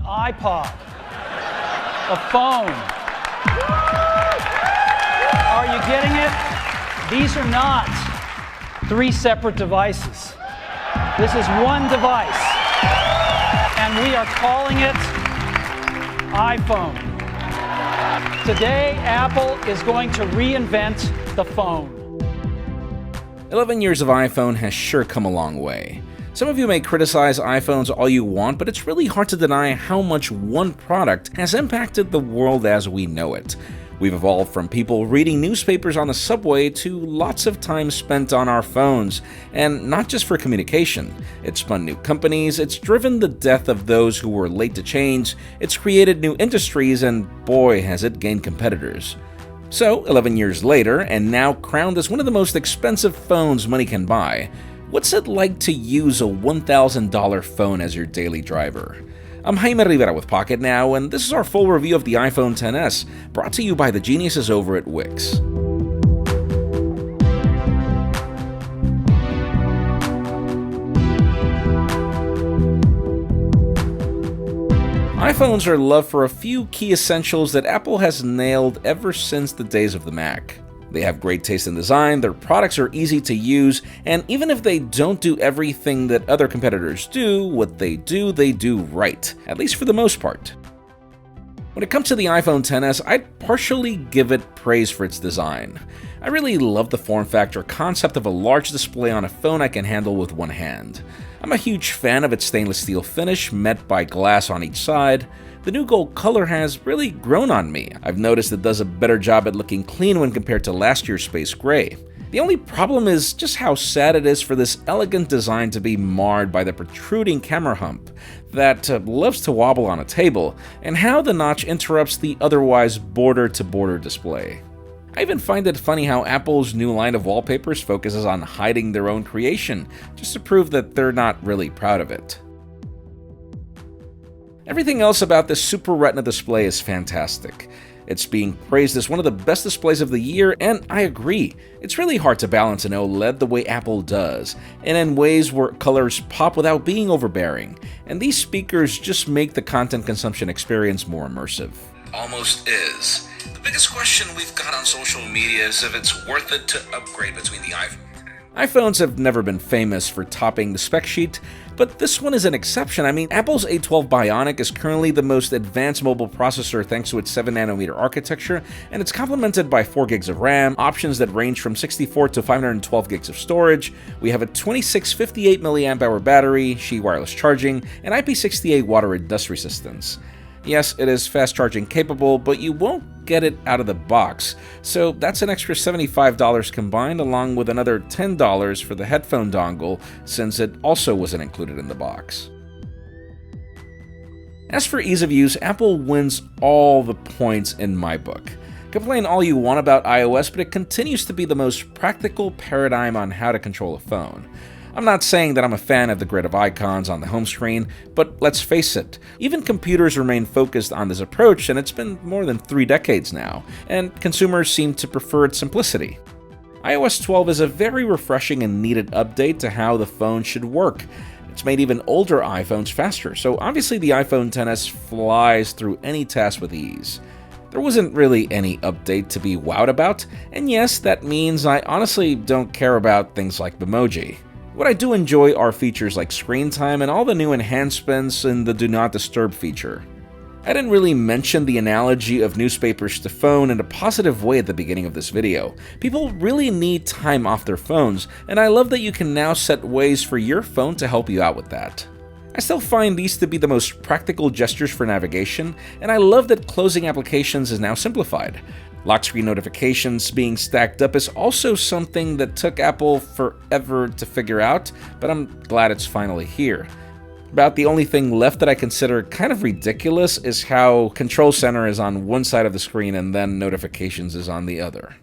iPod, a phone. Are you getting it? These are not three separate devices. This is one device, and we are calling it iPhone. Today, Apple is going to reinvent the phone. 11 years of iPhone has sure come a long way. Some of you may criticize iPhones all you want, but it's really hard to deny how much one product has impacted the world as we know it. We've evolved from people reading newspapers on the subway to lots of time spent on our phones, and not just for communication. It's spun new companies, it's driven the death of those who were late to change, it's created new industries, and boy has it gained competitors. So, 11 years later, and now crowned as one of the most expensive phones money can buy, what's it like to use a $1,000 phone as your daily driver? I'm Jaime Rivera with Pocketnow, and this is our full review of the iPhone XS, brought to you by the geniuses over at Wix. iPhones are loved for a few key essentials that Apple has nailed ever since the days of the Mac. They have great taste in design, their products are easy to use, and even if they don't do everything that other competitors do, what they do right, at least for the most part. When it comes to the iPhone XS, I'd partially give it praise for its design. I really love the form factor concept of a large display on a phone I can handle with one hand. I'm a huge fan of its stainless steel finish, met by glass on each side. The new gold color has really grown on me. I've noticed it does a better job at looking clean when compared to last year's space gray. The only problem is just how sad it is for this elegant design to be marred by the protruding camera hump that loves to wobble on a table, and how the notch interrupts the otherwise border-to-border display. I even find it funny how Apple's new line of wallpapers focuses on hiding their own creation, just to prove that they're not really proud of it. Everything else about this Super Retina display is fantastic. It's being praised as one of the best displays of the year, and I agree. It's really hard to balance an OLED the way Apple does, and in ways where colors pop without being overbearing, and these speakers just make the content consumption experience more immersive. Almost is. The biggest question we've got on social media is if it's worth it to upgrade between the iPhone. iPhones have never been famous for topping the spec sheet, but this one is an exception. I mean, Apple's A12 Bionic is currently the most advanced mobile processor thanks to its 7nm architecture, and it's complemented by 4 gigs of RAM, options that range from 64 to 512 gigs of storage. We have a 2658 mAh battery, Qi wireless charging, and IP68 water and dust resistance. Yes, it is fast charging capable, but you won't get it out of the box, so that's an extra $75 combined, along with another $10 for the headphone dongle, since it also wasn't included in the box. As for ease of use, Apple wins all the points in my book. Complain all you want about iOS, but it continues to be the most practical paradigm on how to control a phone. I'm not saying that I'm a fan of the grid of icons on the home screen, but let's face it, even computers remain focused on this approach, and it's been more than 3 decades now, and consumers seem to prefer its simplicity. iOS 12 is a very refreshing and needed update to how the phone should work. It's made even older iPhones faster, so obviously the iPhone XS flies through any task with ease. There wasn't really any update to be wowed about, and yes, that means I honestly don't care about things like Memoji. What I do enjoy are features like screen time and all the new enhancements in the Do Not Disturb feature. I didn't really mention the analogy of newspapers to phone in a positive way at the beginning of this video. People really need time off their phones, and I love that you can now set ways for your phone to help you out with that. I still find these to be the most practical gestures for navigation, and I love that closing applications is now simplified. Lock screen notifications being stacked up is also something that took Apple forever to figure out, but I'm glad it's finally here. About the only thing left that I consider kind of ridiculous is how Control Center is on one side of the screen and then Notifications is on the other.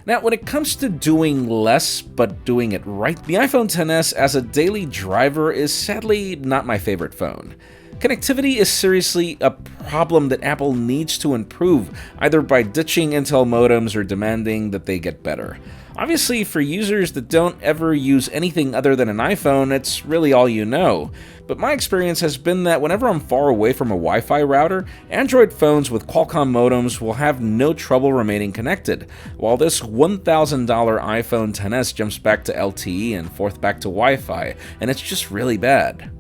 Now, when it comes to doing less but doing it right, the iPhone XS as a daily driver is sadly not my favorite phone. Connectivity is seriously a problem that Apple needs to improve, either by ditching Intel modems or demanding that they get better. Obviously, for users that don't ever use anything other than an iPhone, it's really all you know. But my experience has been that whenever I'm far away from a Wi-Fi router, Android phones with Qualcomm modems will have no trouble remaining connected, while this $1,000 iPhone XS jumps back to LTE and forth back to Wi-Fi, and it's just really bad.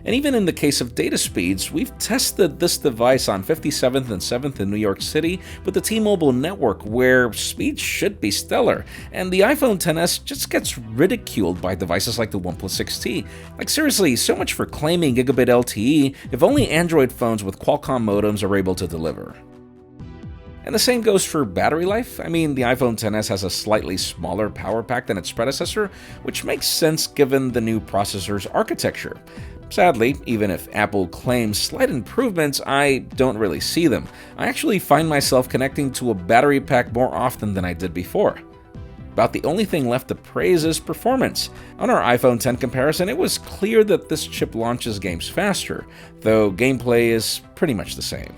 And even in the case of data speeds, we've tested this device on 57th and 7th in New York City with the T-Mobile network, where speeds should be stellar, and the iPhone XS just gets ridiculed by devices like the OnePlus 6T. Like seriously, so much for claiming gigabit LTE if only Android phones with Qualcomm modems are able to deliver. And the same goes for battery life. I mean, the iPhone XS has a slightly smaller power pack than its predecessor, which makes sense given the new processor's architecture. Sadly, even if Apple claims slight improvements, I don't really see them. I actually find myself connecting to a battery pack more often than I did before. About the only thing left to praise is performance. On our iPhone X comparison, it was clear that this chip launches games faster, though gameplay is pretty much the same.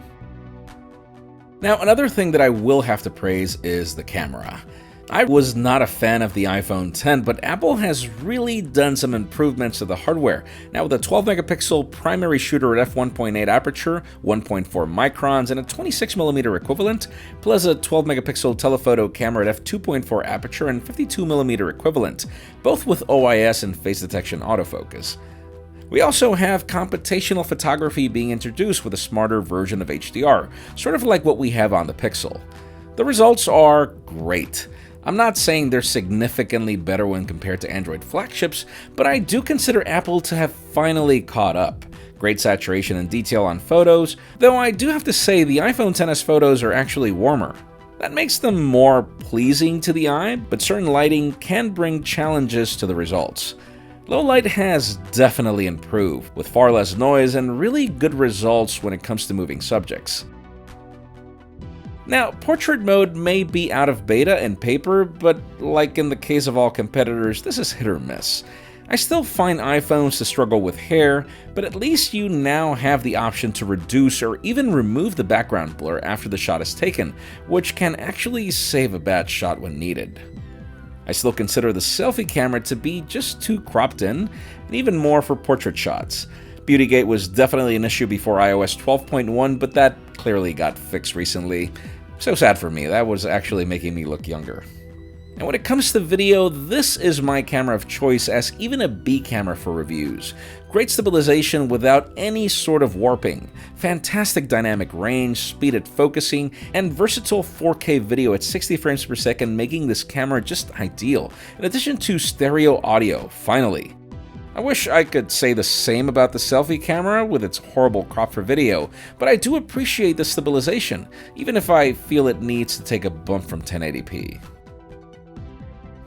Now, another thing that I will have to praise is the camera. I was not a fan of the iPhone X, but Apple has really done some improvements to the hardware. Now with a 12 megapixel primary shooter at f1.8 aperture, 1.4 microns, and a 26mm equivalent, plus a 12 megapixel telephoto camera at f2.4 aperture and 52mm equivalent, both with OIS and face detection autofocus. We also have computational photography being introduced with a smarter version of HDR, sort of like what we have on the Pixel. The results are great. I'm not saying they're significantly better when compared to Android flagships, but I do consider Apple to have finally caught up. Great saturation and detail on photos, though I do have to say the iPhone XS photos are actually warmer. That makes them more pleasing to the eye, but certain lighting can bring challenges to the results. Low light has definitely improved, with far less noise and really good results when it comes to moving subjects. Now, portrait mode may be out of beta and paper, but like in the case of all competitors, this is hit or miss. I still find iPhones to struggle with hair, but at least you now have the option to reduce or even remove the background blur after the shot is taken, which can actually save a bad shot when needed. I still consider the selfie camera to be just too cropped in, and even more for portrait shots. Beautygate was definitely an issue before iOS 12.1, but that clearly got fixed recently. So sad for me, that was actually making me look younger. And when it comes to video, this is my camera of choice as even a B camera for reviews. Great stabilization without any sort of warping, fantastic dynamic range, speed at focusing, and versatile 4K video at 60 frames per second, making this camera just ideal, in addition to stereo audio, finally. I wish I could say the same about the selfie camera with its horrible crop for video, but I do appreciate the stabilization, even if I feel it needs to take a bump from 1080p.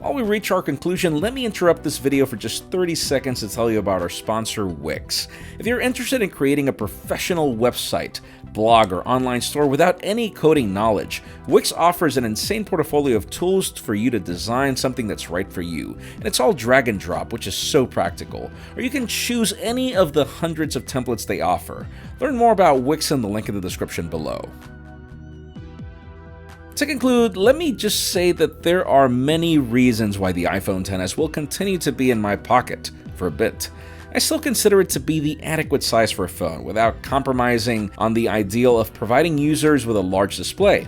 While we reach our conclusion, let me interrupt this video for just 30 seconds to tell you about our sponsor, Wix. If you're interested in creating a professional website, blog, or online store without any coding knowledge, Wix offers an insane portfolio of tools for you to design something that's right for you. And it's all drag and drop, which is so practical. Or you can choose any of the hundreds of templates they offer. Learn more about Wix in the link in the description below. To conclude, let me just say that there are many reasons why the iPhone XS will continue to be in my pocket for a bit. I still consider it to be the adequate size for a phone without compromising on the ideal of providing users with a large display.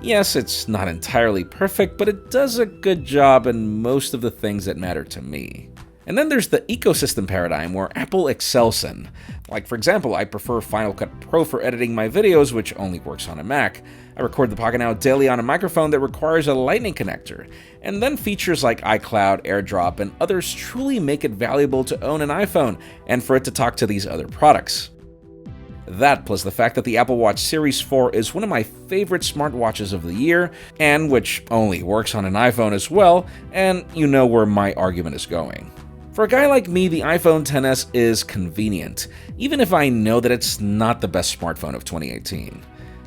Yes, it's not entirely perfect, but it does a good job in most of the things that matter to me. And then there's the ecosystem paradigm where Apple excels in. Like for example, I prefer Final Cut Pro for editing my videos, which only works on a Mac. I record the Pocketnow daily on a microphone that requires a lightning connector. And then features like iCloud, AirDrop, and others truly make it valuable to own an iPhone and for it to talk to these other products. That plus the fact that the Apple Watch Series 4 is one of my favorite smartwatches of the year, and which only works on an iPhone as well, and you know where my argument is going. For a guy like me, the iPhone XS is convenient, even if I know that it's not the best smartphone of 2018.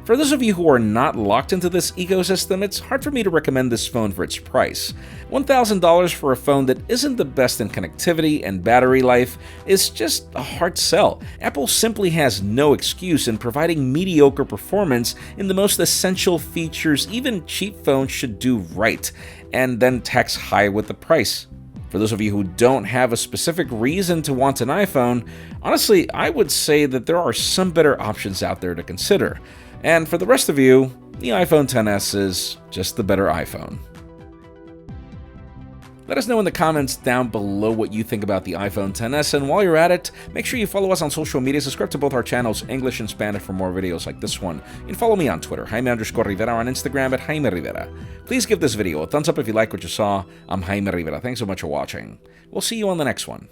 For those of you who are not locked into this ecosystem, it's hard for me to recommend this phone for its price. $1,000 for a phone that isn't the best in connectivity and battery life is just a hard sell. Apple simply has no excuse in providing mediocre performance in the most essential features even cheap phones should do right, and then tax high with the price. For those of you who don't have a specific reason to want an iPhone, honestly, I would say that there are some better options out there to consider. And for the rest of you, the iPhone XS is just the better iPhone. Let us know in the comments down below what you think about the iPhone XS, and while you're at it, make sure you follow us on social media, subscribe to both our channels, English and Spanish, for more videos like this one. You can follow me on Twitter, Jaime_Rivera, on Instagram at Jaime Rivera. Please give this video a thumbs up if you like what you saw. I'm Jaime Rivera. Thanks so much for watching. We'll see you on the next one.